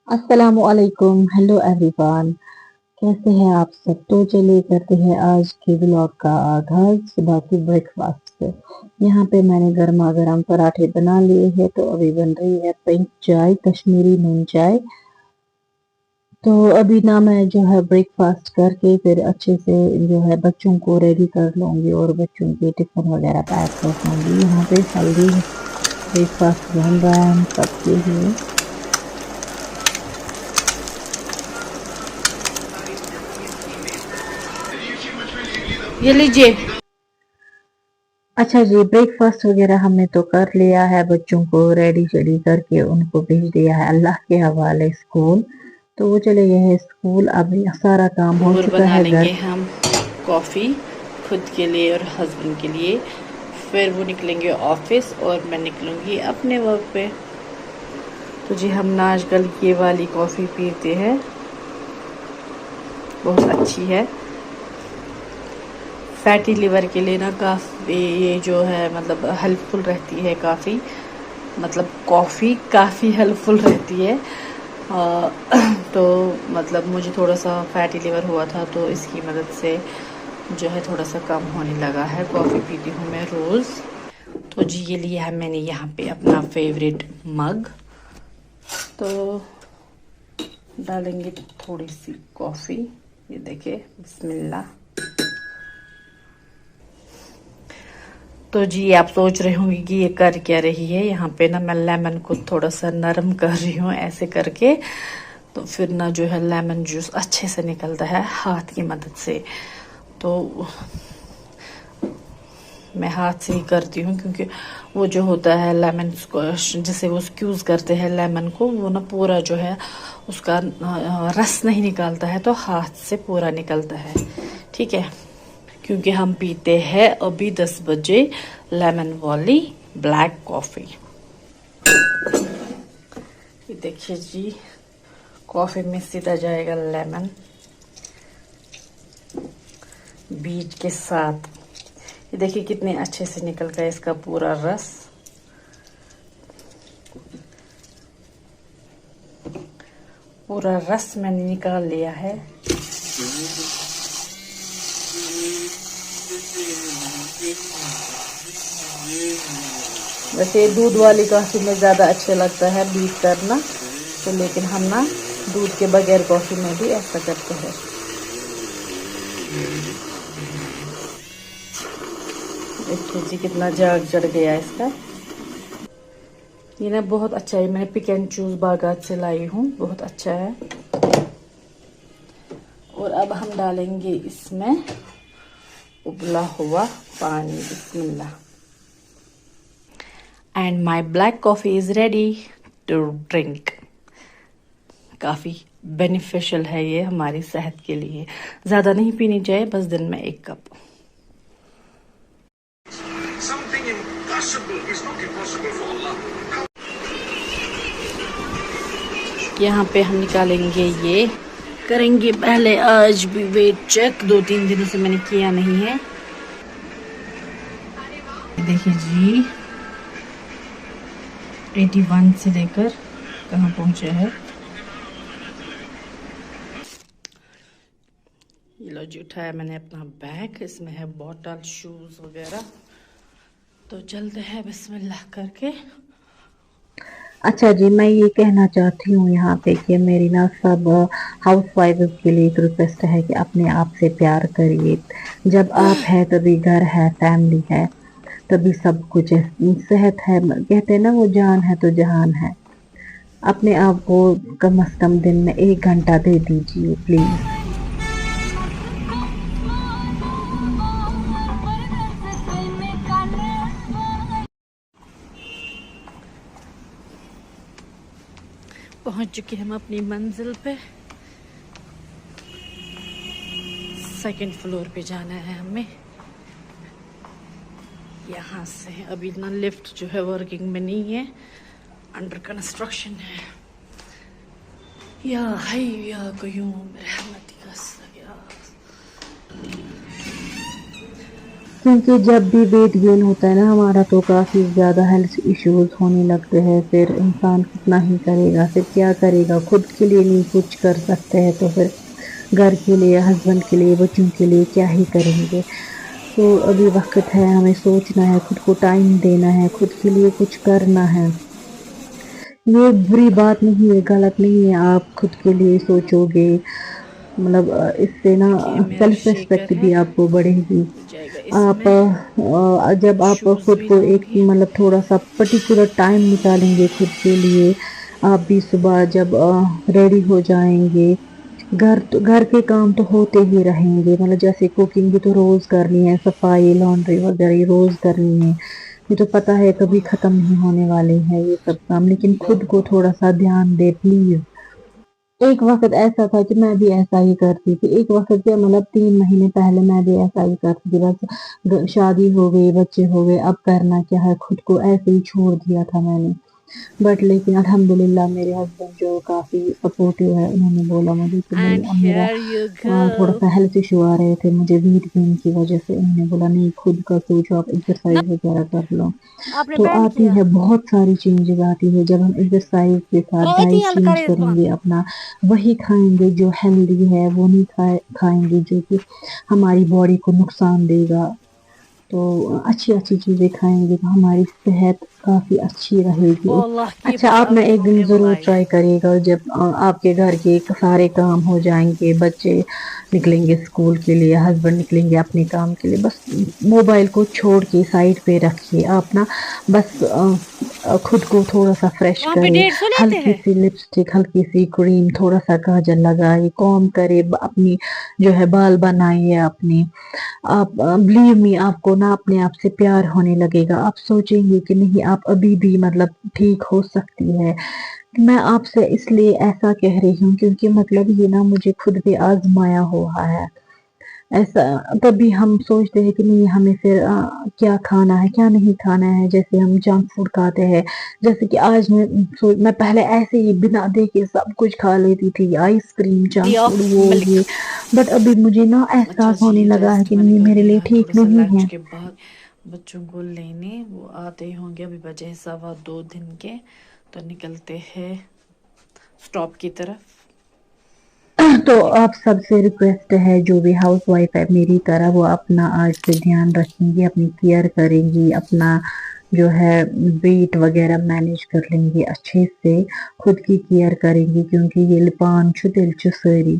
अस्सलामुअलैकुम, hello everyone. कैसे हैं आप सब? तो चलिए करते हैं आज के व्लॉग का आगाज़ सुबह की ब्रेकफास्ट से। यहाँ पे मैंने गर्मा गर्म पराठे बना लिए हैं, तो अभी बन रही है पिंक चाय, कश्मीरी नून चाय। तो अभी ना मैं जो है ब्रेकफास्ट करके फिर अच्छे से जो है बच्चों को रेडी कर लूँगी और बच्चों के टिफ़िन वगैरह पैक कर दूँगी। यहाँ पे हेल्दी ब्रेकफास्ट बन रहा है हम सबके लिए। ये लीजिए। अच्छा जी, ब्रेकफास्ट वगैरह हमने तो कर लिया है, बच्चों को रेडी शेडी करके उनको भेज दिया है अल्लाह के हवाले स्कूल। तो वो चले गए हैं स्कूल, अब ये सारा काम हो और चुका बना है घर। लेंगे हम कॉफ़ी खुद के लिए और हस्बैंड के लिए। फिर वो निकलेंगे ऑफिस और मैं निकलूँगी अपने वर्क पे। तो जी हम ना आजकल ये वाली कॉफ़ी पीते हैं, बहुत अच्छी है। फैटी लिवर के लिए ना काफ़ी ये जो है मतलब हेल्पफुल रहती है काफ़ी। मतलब कॉफ़ी काफ़ी हेल्पफुल रहती है। तो मतलब मुझे थोड़ा सा फैटी लिवर हुआ था, तो इसकी मदद से जो है थोड़ा सा कम होने लगा है। कॉफ़ी पीती हूँ मैं रोज़। तो जी ये लिया है मैंने यहाँ पे अपना फेवरेट मग। तो डालेंगे थोड़ी सी कॉफ़ी, ये देखिए, बिस्मिल्लाह। तो जी आप सोच रहे होंगे कि ये कर क्या रही है। यहाँ पे ना मैं लेमन को थोड़ा सा नरम कर रही हूँ ऐसे करके, तो फिर ना जो है लेमन जूस अच्छे से निकलता है हाथ की मदद से। तो मैं हाथ से ही करती हूँ, क्योंकि वो जो होता है लेमन स्क्वैश जिसे वो स्क्यूज़ करते हैं लेमन को, वो ना पूरा जो है उसका रस नहीं निकालता है, तो हाथ से पूरा निकलता है। ठीक है, क्योंकि हम पीते हैं अभी 10 बजे लेमन वाली ब्लैक कॉफ़ी। ये देखिए जी, कॉफ़ी में सीधा जाएगा लेमन बीज के साथ। ये देखिए कितने अच्छे से निकल गया इसका पूरा रस। पूरा रस मैंने निकाल लिया है। वैसे दूध वाली कॉफ़ी में ज़्यादा अच्छा लगता है बीट करना, तो लेकिन हम ना दूध के बगैर कॉफ़ी में भी ऐसा करते हैं। देखिए जी कितना जाग चढ़ गया इसका। ये ना बहुत अच्छा है, मैंने पिक एंड चूज बागात से लाई हूँ, बहुत अच्छा है। और अब हम डालेंगे इसमें उबला हुआ पानी, बिस्मिल्लाह। And my black coffee is ready to drink. काफ़ी बेनिफिशियल है ये हमारी सेहत के लिए। ज़्यादा नहीं पीनी चाहिए, बस दिन में 1 कप। यहाँ पे हम निकालेंगे, ये करेंगे पहले आज भी वेट चेक, 2-3 दिनों से मैंने किया नहीं है। देखिए जी 81 से लेकर कहाँ पहुँचे हैं। ये लो जी, उठाया मैंने अपना बैग, इसमें है बॉटल, शूज़ वगैरह। तो चलते हैं बिस्मिल्लाह करके। अच्छा जी, मैं ये कहना चाहती हूँ यहाँ पे कि मेरी ना सब हाउस वाइफ के लिए एक रिक्वेस्ट है कि अपने आप से प्यार करिए। जब आप है तभी घर है, फैमिली है, तभी सब कुछ है। सेहत है, कहते हैं ना वो जान है तो जहान है। अपने आप को कम से कम दिन में 1 घंटा दे दीजिए प्लीज। पहुंच चुके हम अपनी मंजिल पे। 2nd फ्लोर पे जाना है हमें। यहाँ से अभी ना लिफ्ट जो है वर्किंग में नहीं है, अंडर कंस्ट्रक्शन है। या हई या कयूम रहमतिका या। क्योंकि जब भी वेट गेन होता है ना हमारा तो काफ़ी ज़्यादा हेल्थ इश्यूज होने लगते हैं, फिर इंसान कितना ही करेगा, फिर क्या करेगा, खुद के लिए नहीं कुछ कर सकते हैं तो फिर घर के लिए, हस्बैंड के लिए, बच्चों के लिए क्या ही करेंगे। तो अभी वक्त है, हमें सोचना है, खुद को टाइम देना है, खुद के लिए कुछ करना है। ये बुरी बात नहीं है, गलत नहीं है, आप खुद के लिए सोचोगे, मतलब इससे ना देखिए मेरा सेल्फ शेकर रिस्पेक्ट है, भी आपको बढ़ेगी। जाएगा आप इसमें। जब आप शूज़ खुद भी को एक लाऊंगी। मतलब थोड़ा-सा पर्टिकुलर टाइम निकालेंगे खुद के लिए, आप भी सुबह जब रेडी हो जाएँगे, घर के काम तो होते ही रहेंगे, मतलब जैसे कुकिंग भी तो रोज़ करनी है, सफाई, लॉन्ड्री वगैरह ये रोज़ करनी है। ये तो पता है कभी खत्म नहीं होने वाले हैं ये सब काम, लेकिन खुद को थोड़ा-सा ध्यान दें प्लीज़। एक वक़्त ऐसा था कि मैं भी ऐसा ही करती थी। एक वक़्त क्या मतलब 3 महीने पहले मैं भी ऐसा ही करती थी। बस शादी हो गई, बच्चे हो गए, अब करना क्या है, खुद को ऐसे ही छोड़ दिया था मैंने। बट लेकिन अल्हम्दुलिल्लाह मेरे हस्बैंड जो काफ़ी सपोर्टिव है, उन्होंने बोला मुझे कि नहीं And अब मेरा here you go. थोड़ा-सा हेल्थ इश्यू आ रहे थे मुझे वेट गेन की वज़ह से। उन्होंने बोला नहीं खुद का सोचो, आप ना एक्सरसाइज़ वग़ैरह कर लो। आपने तो बैंड आती किया। है बहुत सारी चेंजेज़ आती है जब हम एक्सरसाइज़ के साथ ऐती डाइट हल चेंज करे इसको। करेंगे अपना, वही खाएँगे जो हेल्दी है, वो नहीं खाएँगे जो कि हमारी बॉडी को नुकसान देगा। तो अच्छी-अच्छी चीज़ें खाएँगे तो हमारी सेहत काफ़ी अच्छी रहेगी। Wallah, keep अच्छा us आप ना away एक from दिन evil ज़रूर eyes. ट्राई करिएगा जब आपके घर के सारे काम हो जाएँगे, बच्चे निकलेंगे स्कूल के लिए, हस्बैंड निकलेंगे अपने काम के लिए, बस मोबाइल को छोड़ के साइड पे रखिए। आप ना बस खुद को थोड़ा-सा फ्रेश वहाँ पे करें, 150 लेते हैं। हल्की-सी लिपस्टिक, हल्की-सी क्रीम, थोड़ा-सा काजल लगाइए, कॉम्ब करें, अपनी जो है बाल बनाइए अपने। आप बिलीव मी आपको ना अपने आप से प्यार होने लगेगा। आप सोचेंगे कि नहीं आप अभी भी मतलब ठीक हो सकती है। मैं आपसे इसलिए ऐसा कह रही हूँ क्योंकि मतलब ये ना मुझे खुद पे आज़माया हुआ है। ऐसा तभी हम सोचते हैं कि नहीं हमें फिर क्या खाना है, क्या नहीं खाना है, जैसे हम जंक फूड खाते हैं। जैसे कि आज मैं पहले ऐसे ही बिना देखे सब कुछ खा लेती थी, आइसक्रीम, जंक फूड, ऑफ वो मिल्क। ये। बट अभी मुझे ना अच्छा एहसास होने जी, लगा है जस्ट कि मैं नहीं ये निकल मेरे गई लिए यहाँ ठीक थोड़ा सा नहीं लंच है। के बाद। बच्चों को लेने वो आते ही होंगे, अभी बजे हैं 2:15 दिन के। तो निकलते हैं स्टॉप की तरफ। तो आप सबसे रिक्वेस्ट है जो भी हाउसवाइफ है मेरी तरह वो अपना आज से ध्यान रखेंगी, अपनी केयर करेंगी, अपना जो है वेट वगैरह मैनेज कर लेंगी अच्छे से, खुद की केयर करेंगी क्योंकि ये पान छु तेल छु सारी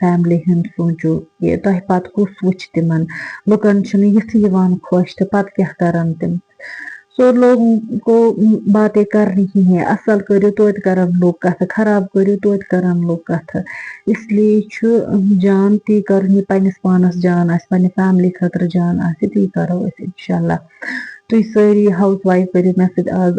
फैमिली हंद सोचो ये तोह पत कुस वुछ तिमन लुकन छुन यिथ यिवान खुश तो पत क्या करन तिम सो लोगों को बातें करनी ही है असल करो तो करन लोग कथ खराब करो तो करन लोग कथ इसलिए छु जान ती कर पन्निस पानस जान आस पन्नि फैमिली खतर जान आस ती करो अस इंशाल्लाह तुम सारी हाउस वाइफ करो मे सत आज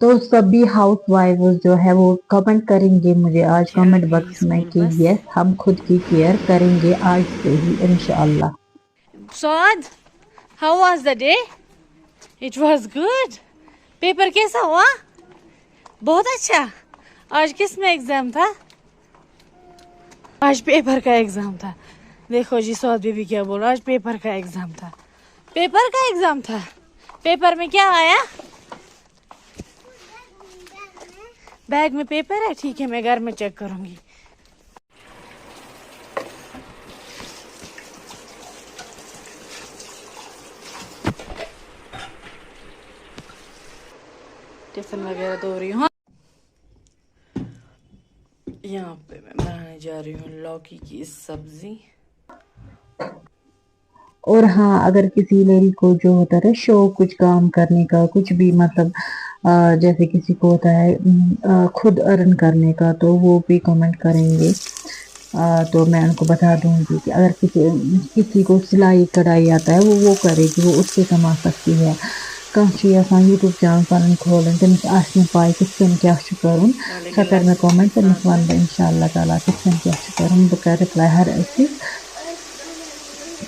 तो सभी हाउस वाइफ्स जो है वो कमेंट करेंगे मुझे आज पीछे आ कमेंट गई बॉक्स में स्कूल कि बस। यस हम खुद की केयर करेंगे आज से ही इंशाल्लाह। स्वाद, how was the day? It was good. Paper कैसा हुआ? बहुत अच्छा। आज किस में एग्जाम था? आज पेपर का एग्जाम था। देखो जी स्वाद बेबी क्या बोल रहा, आज पेपर का एग्जाम था। पेपर का एग्जाम था। पेपर में क्या आया? बैग में पेपर है, ठीक है मैं घर में चेक करूंगी। टिफिन वगैरह धो रही हूँ। यहाँ पे मैं बनाने जा रही हूँ लौकी की सब्जी। और हाँ अगर किसी लेडी को जो होता है शौक कुछ काम करने का कुछ भी मतलब जैसे किसी को होता है खुद अर्न करने का तो वो भी कमेंट करेंगे। तो मैं उनको बता दूंगी कि अगर किसी को सिलाई कढ़ाई आता है वो करेगी वो उससे कमा सकती है। यूट्यूब चैनल पन खोलन तमिस आसन पाई कित क्या करुन डाले सो कर मे गिलास इसके कमेंट तमिस साथ वन में। बह इंशाल्लाह ताला कित क्या करुन बह कर रिप्लाई हर अकिस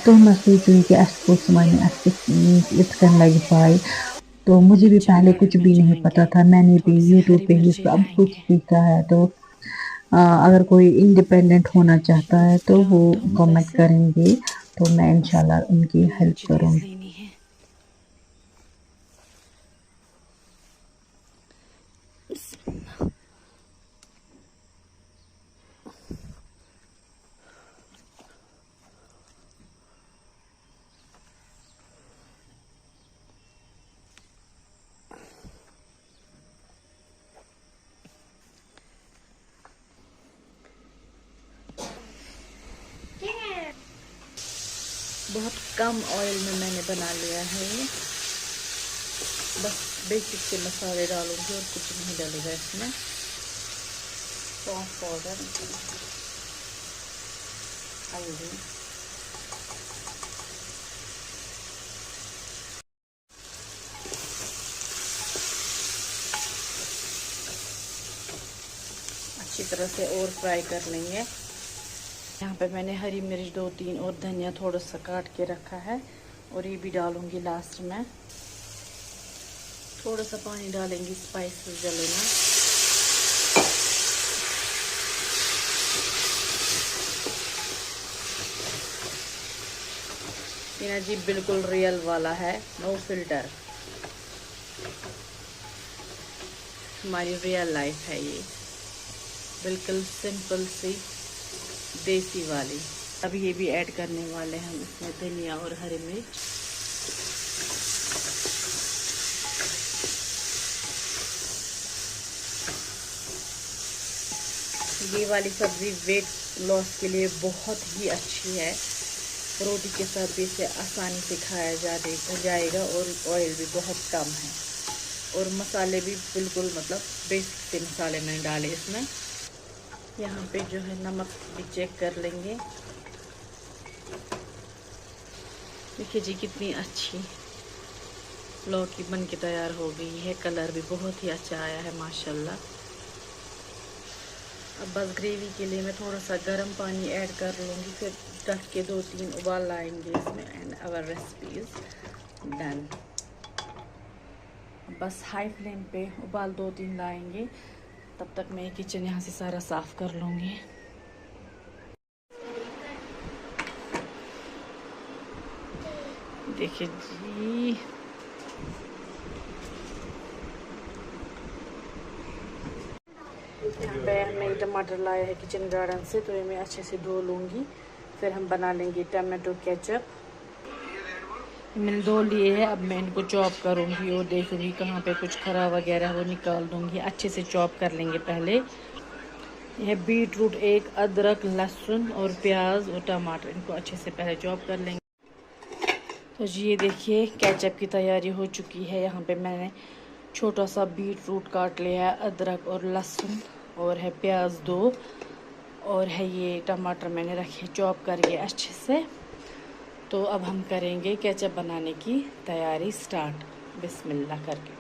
तुम मत सोचो कि अस कुछ वन इत कन लगे पाई। तो मुझे भी अच्छा पहले हरी कुछ भी नहीं मिर्च पता लेंगे, था, मैंने भी थोड़ी सी यूट्यूब हरी पे ही मिर्ची सब कुछ लाएंगे। सीखा है। तो अगर कोई इंडिपेंडेंट होना चाहता है तो वो तो कमेंट वैसे करेंगे, तो मैं इंशाल्लाह उनकी हेल्प मुझे चीज़ करूँगी। लेनी है। बहुत कम ऑयल में मैंने बना लिया है ये। बस बेसिक से मसाले डालूंगी और कुछ नहीं डालेगा इसमें। सौंफ पाउडर, हल्दी, अच्छी तरह से और फ्राई कर लेंगे। यहाँ पे मैंने हरी मिर्च 2-3 और धनिया थोड़ा सा काट के रखा है, और ये भी डालूंगी लास्ट में। थोड़ा सा पानी डालेंगी स्पाइसेस जले ना। मीना जी बिल्कुल रियल वाला है, नो फिल्टर। हमारी रियल लाइफ है ये, बिल्कुल सिंपल सी देसी वाली। अब ये भी ऐड करने वाले हैं हम इसमें धनिया और हरी मिर्च। ये वाली सब्ज़ी वेट लॉस के लिए बहुत ही अच्छी है। रोटी के साथ भी इसे आसानी से खाया जाएगा, और ऑयल भी बहुत कम है, और मसाले भी बिल्कुल मतलब बेसिक से मसाले मैंने डाले इसमें। यहाँ पे जो है नमक भी चेक कर लेंगे। देखिए जी कितनी अच्छी लौकी बन के तैयार हो गई है। कलर भी बहुत ही अच्छा आया है माशाल्लाह। अब बस ग्रेवी के लिए मैं थोड़ा सा गर्म पानी ऐड कर लूँगी, फिर ढक के 2-3 उबाल लाएंगे इसमें, and our recipe is done. बस हाई फ्लेम पे उबाल 2-3 लाएंगे, तब तक मैं किचन यहाँ से सारा साफ़ कर लूँगी। देखिए जी यहाँ पे हमने टमाटर लाया है किचन गार्डन से, तो ये मैं अच्छे से धो लूँगी। फिर हम बना लेंगे टमाटो केचप। मैंने धो लिए है, अब मैं इनको चॉप करूँगी और देखूँगी कहाँ पे कुछ खरा वगैरह वो निकाल दूँगी। अच्छे से चॉप कर लेंगे पहले। यह बीट रूट, एक अदरक, लहसुन और प्याज और टमाटर, इनको अच्छे से पहले चॉप कर लेंगे। तो जी ये देखिए केचप की तैयारी हो चुकी है। यहाँ पे मैंने छोटा सा बीट रूट काट लिया है, अदरक और लहसुन, और है प्याज 2, और है ये टमाटर मैंने रखे चॉप करके अच्छे से। तो अब हम करेंगे केचप बनाने की तैयारी स्टार्ट, बिस्मिल्लाह करके।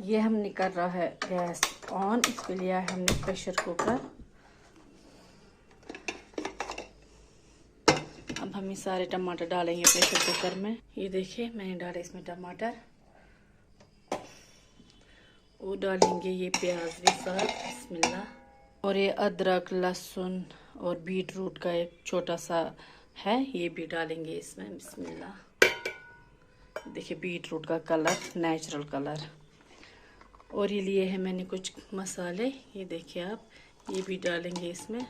ये हमने कर रहा है गैस ऑन, इसके लिए हमने प्रेशर कुकर। अब हम ये सारे टमाटर डालेंगे प्रेशर कुकर में। ये देखिए मैंने डाले इसमें टमाटर, वो डालेंगे ये प्याज भी साथ, बिस्मिल्लाह। और ये अदरक, लहसुन और बीट रूट का एक छोटा सा है, ये भी डालेंगे इसमें, बिस्मिल्लाह। देखिए बीट रूट का कलर, नेचुरल कलर। और ये लिए है मैंने कुछ मसाले, ये देखिए आप, ये भी डालेंगे इसमें।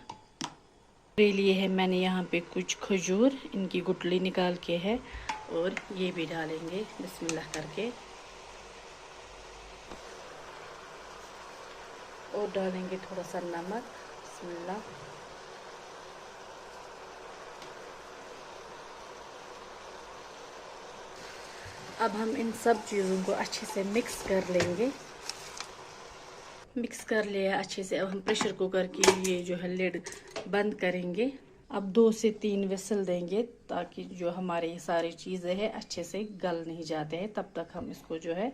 ये लिए है मैंने यहाँ पे कुछ खजूर, इनकी गुठली निकाल के है, और ये भी डालेंगे बिस्मिल्लाह करके। और डालेंगे थोड़ा सा नमक, बिस्मिल्लाह। अब हम इन सब चीज़ों को अच्छे से मिक्स कर लेंगे। मिक्स कर लिया अच्छे से। अब हम प्रेशर कुकर की ये जो है लिड बंद करेंगे। अब 2 से 3 विसल देंगे, ताकि जो हमारे ये सारी चीज़ें हैं अच्छे से गल नहीं जाते हैं। तब तक हम इसको जो है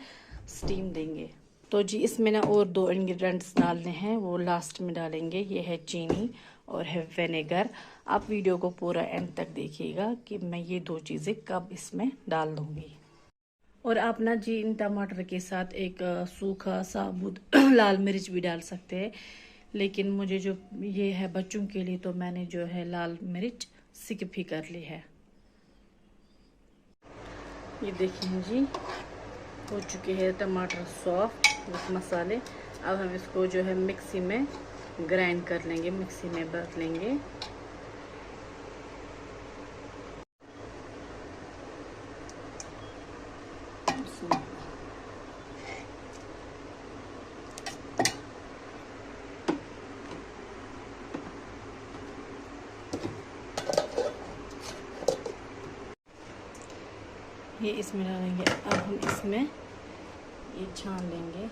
स्टीम देंगे। तो जी इसमें ना और 2 इंग्रेडिएंट्स डालने हैं, वो लास्ट में डालेंगे। ये है चीनी और है विनेगर। आप वीडियो को पूरा एंड तक देखिएगा कि मैं ये 2 चीज़ें कब इसमें डाल दूँगी। और आप ना जी इन टमाटर के साथ एक सूखा साबुत लाल मिर्च भी डाल सकते हैं। लेकिन मुझे जो ये है बच्चों के लिए, तो मैंने जो है लाल मिर्च स्किप ही कर ली है। ये देखिए जी, हो चुके हैं टमाटर सॉफ्ट विथ मसाले। अब हम इसको जो है मिक्सी में ग्राइंड कर लेंगे, मिक्सी में भर लेंगे। ये इसमें डालेंगे। अब हम इसमें ये छान लेंगे।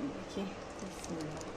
देखिए इसमें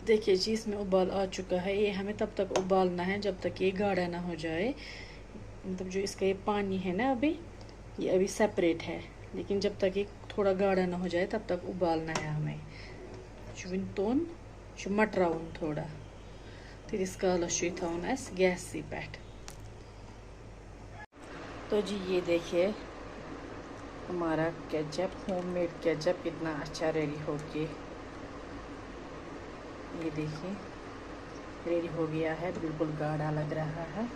देखिए जी, इसमें उबाल आ चुका है। ये हमें तब तक उबालना है जब तक ये गाढ़ा ना हो जाए। मतलब जो इसका ये पानी है ना, अभी ये अभी सेपरेट है, लेकिन जब तक ये थोड़ा गाढ़ा ना हो जाए तब तक उबालना है हमें। Toon मटराउन थोड़ा तो इसका थोन एस गैस सी पैट। तो जी ये देखिए हमारा केचप, होममेड केचप कितना अच्छा रेडी हो गया। ये देखिए रेडी हो गया है, बिल्कुल गाढ़ा लग रहा है।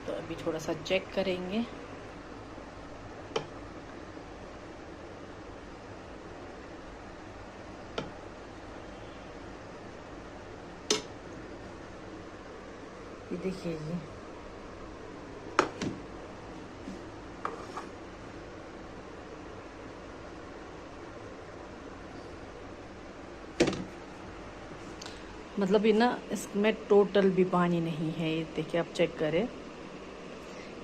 तो अभी थोड़ा सा चेक करेंगे। ये देखिए जी, मतलब ये ना इसमें टोटल भी पानी नहीं है। ये देखिए आप चेक करें,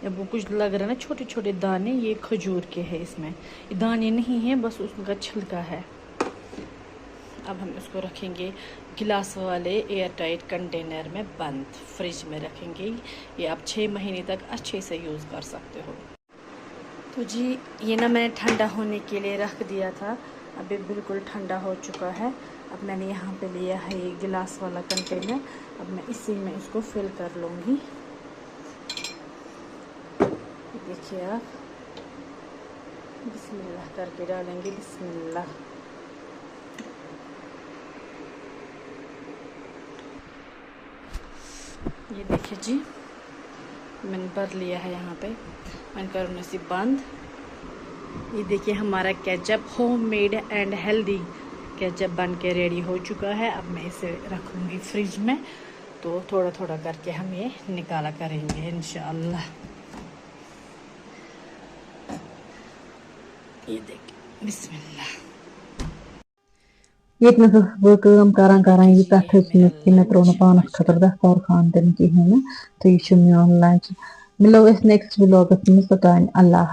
अब वो कुछ लग रहा है ना छोटे छोटे दाने, ये खजूर के हैं। इसमें ये दाने नहीं है, बस उसका छिलका है। अब हम इसको रखेंगे गिलास वाले एयर टाइट कंटेनर में बंद, फ्रिज में रखेंगे। ये आप 6 महीने तक अच्छे से यूज़ कर सकते हो। तो जी ये ना मैंने ठंडा होने के लिए रख दिया था, अभी बिल्कुल ठंडा हो चुका है। अब मैंने यहाँ पे लिया है ये गिलास वाला कंटेनर। अब मैं इसी में इसको फिल कर लूँगी। देखिए आप, बिस्मिल्लाह करके डालेंगे, बिस्मिल्लाह। ये देखिए जी मैंने भर लिया है यहाँ पे, मैंने करूँ इसे बंद। ये देखिए हमारा ketchup homemade and healthy ketchup बन के रेडी हो चुका है। अब मैं इसे रखूँगी फ्रिज में, तो थोड़ा थोड़ा करके हम ये निकाला करेंगे इंशाअल्लाह। ये देखिए बिस्मिल्लाह। Yetmez ısbıkım karan karan yıkak hepsini kime tronu panas khatar dastar khan den ki है ना। तो ये शुमिया ऑनलाइन मिलो इस नेक्स्ट व्लॉग में। Allah